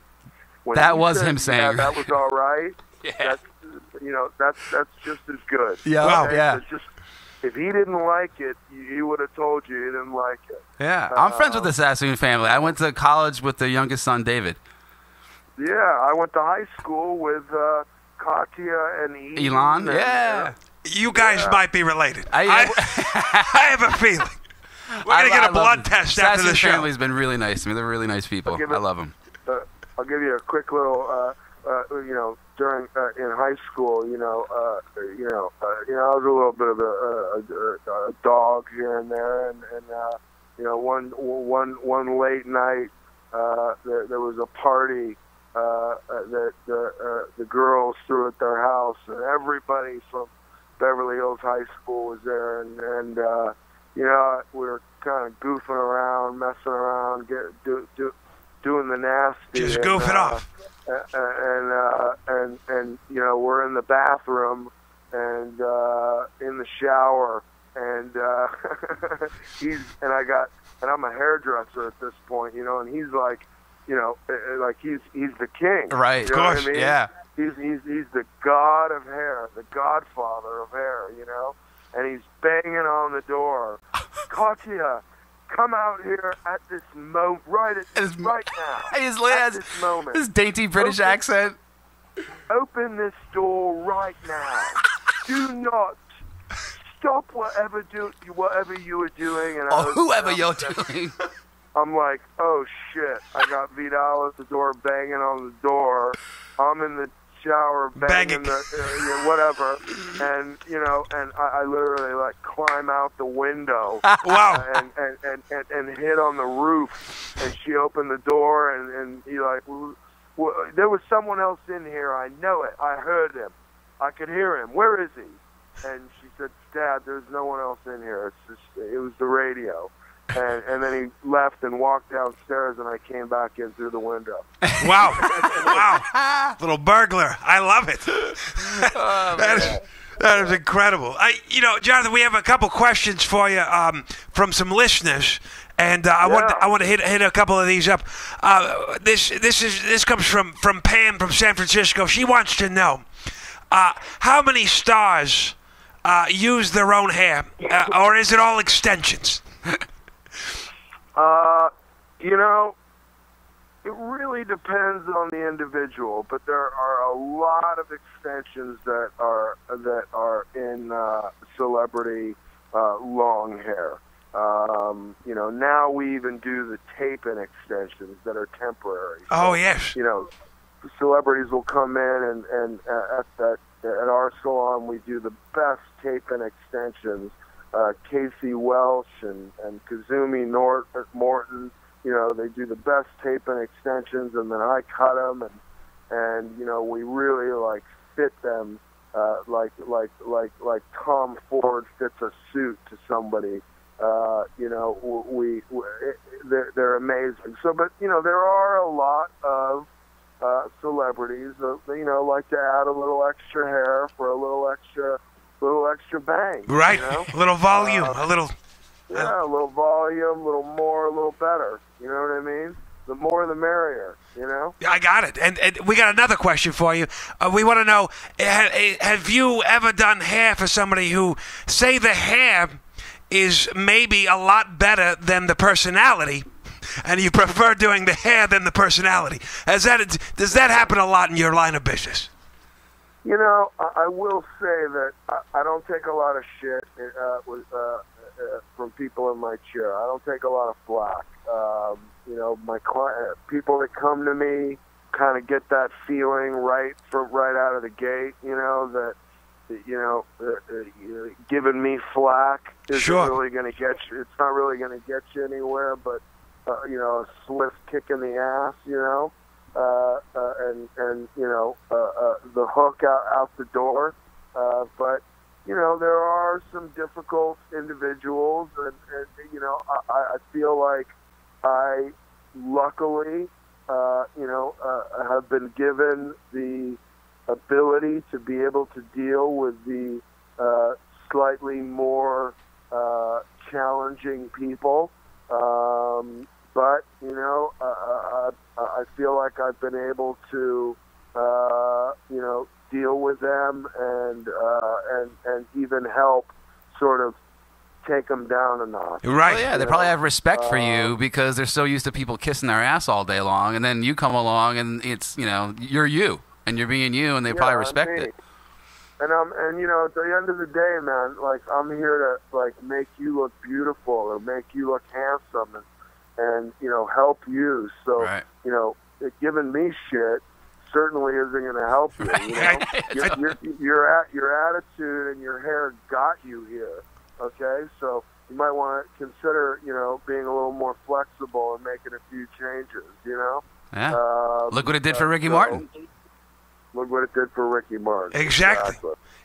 when that was him saying, yeah, that was all right. Yeah. That's just as good. Yeah, wow. Yeah. If he didn't like it, he would have told you he didn't like it. Yeah, I'm friends with the Sassoon family. I went to college with their youngest son, David. Yeah, I went to high school with Katya and Elon. Yeah. You guys might be related. I have a feeling. We're going to get a blood test after the show. Sassoon family's been really nice to me. They're really nice people. I love them. I'll give you a quick little, you know, during in high school, I was a little bit of a dog here and there, and you know, one late night, there was a party that the girls threw at their house, and everybody from Beverly Hills High School was there, and you know, we were kind of goofing around, messing around, doing the nasty, just goofing off. And you know, we're in the bathroom and in the shower, and I'm a hairdresser at this point, you know, and he's like, you know, like he's the king, right? You of course, I mean? Yeah. He's the god of hair, the godfather of hair, you know, and he's banging on the door. Katya, come out here at this moment, right now. At this moment. His dainty British accent. Open this door right now. Do not stop whatever you were doing. And whoever you're doing. I'm like, oh shit! I got Vidal at the door, banging on the door. I'm in the shower, banging the whatever, and you know, and I literally like climb out the window. Wow! And hit on the roof, and she opened the door, and he like, well, there was someone else in here. I know it. I heard him. I could hear him. Where is he? And she said, Dad, there's no one else in here. It was the radio. And then he left and walked downstairs, and I came back in through the window. Wow. Wow. Little burglar. I love it. That is incredible. You know, Jonathan, we have a couple questions for you from some listeners, and I want to hit a couple of these up. This comes from Pam from San Francisco. She wants to know how many stars use their own hair, or is it all extensions? You know, it really depends on the individual, but there are a lot of extensions that are in celebrity long hair. You know, now we even do the tape-in extensions that are temporary. Oh, yes. You know, celebrities will come in and at our salon we do the best tape-in extensions Casey Welch and Kazumi Morton. You know, they do the best tape and extensions, and then I cut them, and you know, we really like fit them like Tom Ford fits a suit to somebody. You know, they're amazing. So, but you know, there are a lot of celebrities that, you know, like to add a little extra hair for a little extra bang. Right. You know? A little volume, a little. Yeah, a little volume, a little more, a little better. You know what I mean? The more the merrier, you know? I got it. And we got another question for you. We want to know, have you ever done hair for somebody who, say the hair is maybe a lot better than the personality, and you prefer doing the hair than the personality? Does that happen a lot in your line of business? You know, I will say that I don't take a lot of shit from people in my chair. I don't take a lot of flack. You know, my people that come to me kind of get that feeling right out of the gate. You know that you know giving me flack isn't really going to get you. It's not really going to get you anywhere. But you know, a swift kick in the ass. You know, and you know the hook out the door. But you know, there are some difficult individuals, and you know, I feel like I luckily, you know, have been given the ability to be able to deal with the slightly more challenging people. But you know, I feel like I've been able to, you know, deal with them and even help sort of take them down a notch. Right. Well, yeah, they probably have respect for you because they're so used to people kissing their ass all day long, and then you come along and it's, you know, you're you and you're being you, and they probably respect it. And you know, at the end of the day, man, like I'm here to like make you look beautiful or make you look handsome and you know, help you. So you know, giving me shit certainly isn't going to help you. You know? your attitude and your hair got you here. Okay, so you might want to consider, you know, being a little more flexible and making a few changes. You know. Yeah. Look what it did for Ricky Martin. Look what it did for Ricky Martin. Exactly.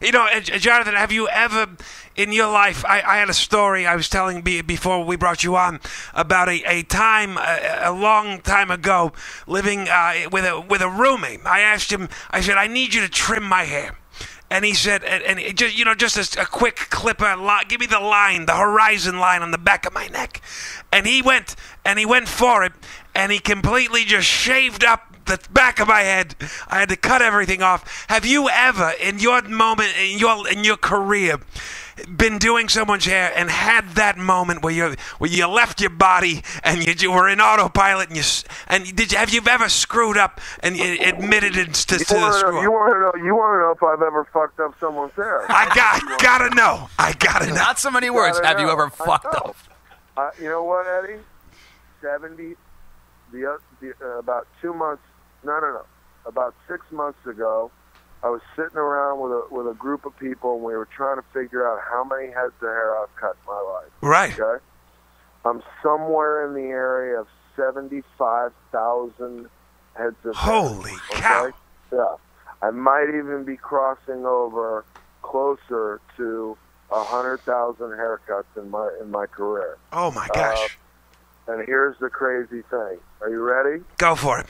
You know, Jonathan, have you ever in your life, I had a story I was telling before we brought you on about a time, a long time ago, living with a roommate. I asked him, I said, I need you to trim my hair. And he said, and it just, you know, just a quick clipper, give me the line, the horizon line on the back of my neck. And he went for it, and he completely just shaved up the back of my head. I had to cut everything off. Have you ever, in your moment, in your career, been doing someone's hair and had that moment where you left your body and you were in autopilot and have you ever screwed up and you admitted it to the screw up? You want to know if I've ever fucked up someone's hair? I gotta know. I gotta know. Not so many words. Have you ever fucked up? You know what, Eddie? About 2 months. No. About 6 months ago, I was sitting around with a group of people, and we were trying to figure out how many heads of hair I've cut in my life. Right. Okay. I'm somewhere in the area of 75,000 heads of hair. Holy cow! Okay? Yeah. I might even be crossing over closer to 100,000 haircuts in my career. Oh my gosh! And here's the crazy thing. Are you ready? Go for it.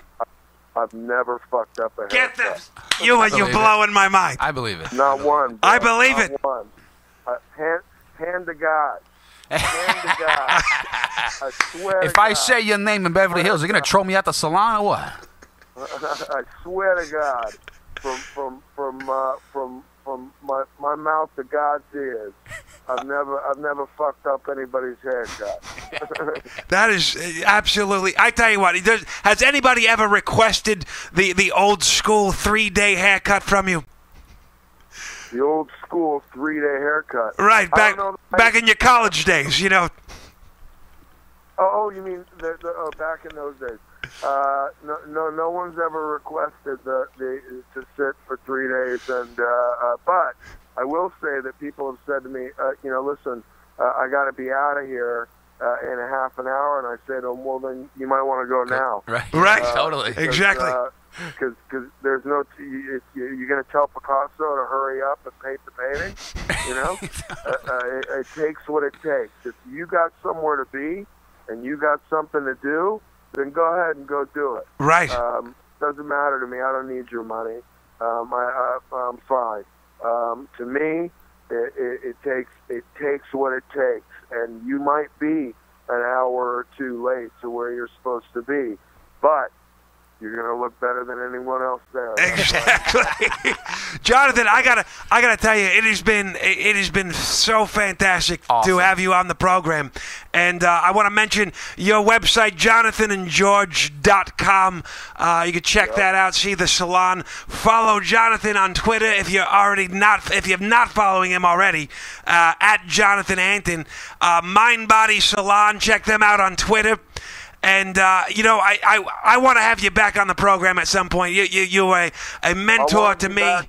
I've never fucked up a haircut. Get this! You're blowing my mind. I believe it. Not one. Bro. I believe Not it. One. Hand to God. Hand to God. I swear. If to I God. say your name in Beverly Hills, you're gonna throw me out the salon or what? I swear to God, from my mouth to God's ears, I've never fucked up anybody's haircut. That is absolutely. I tell you what. Has anybody ever requested the old school 3-day haircut from you? The old school 3-day haircut. Right, back in your college days, you know. Oh, you mean back in those days? No one's ever requested to sit for 3 days, and but I will say that people have said to me, you know, listen, I got to be out of here in a half an hour, and I say to him, well, then you might want to go now. Right. Totally. Exactly. Because there's no you're going to tell Picasso to hurry up and paint the painting, you know. It takes what it takes. If you got somewhere to be and you got something to do, then go ahead and go do it. Right. Doesn't matter to me. I don't need your money. I'm fine. To me, it takes what it takes, and you might be an hour or two late to where you're supposed to be, but you're gonna look better than anyone else there. Exactly. Jonathan, I gotta tell you, it has been so fantastic to have you on the program, and I want to mention your website, Jonathan&george.com. You can check that out. See the salon. Follow Jonathan on Twitter if you're not following him already. At Jonathan Antin. Mind Body Salon. Check them out on Twitter. And, I want to have you back on the program at some point. You're a mentor to me. I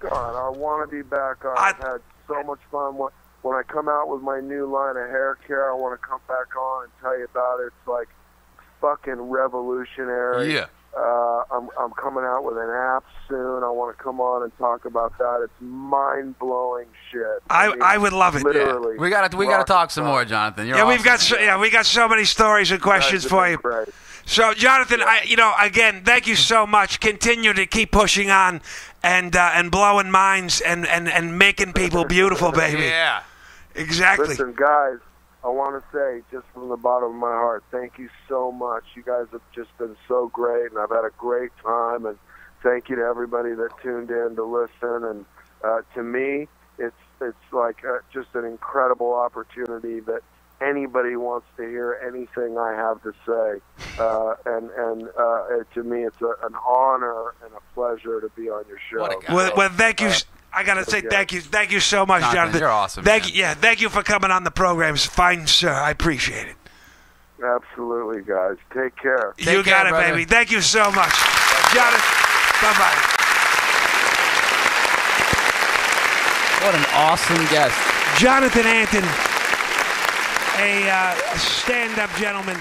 want to be back on. I've had so much fun. When I come out with my new line of hair care, I want to come back on and tell you about it. It's like fucking revolutionary. Yeah. I'm coming out with an app soon. I want to come on and talk about that. It's mind-blowing shit. I would love it. Literally. Yeah. We got to talk some more, Jonathan. You're we got so many stories and questions for you. Great. So, Jonathan, again, thank you so much. Continue to keep pushing on and blowing minds and making people beautiful, baby. Yeah. Exactly. Listen, guys, I want to say, just from the bottom of my heart, thank you so much. You guys have just been so great, and I've had a great time. And thank you to everybody that tuned in to listen. And to me, it's like just an incredible opportunity that anybody wants to hear anything I have to say. And to me, it's an honor and a pleasure to be on your show. Well, thank you. I gotta say thank you so much, Jonathan. You're awesome. Thank you for coming on the program, fine sir. I appreciate it. Absolutely, guys. Take care. You got it, baby. Thank you so much, Jonathan. Bye. What an awesome guest, Jonathan Antin, a stand-up gentleman.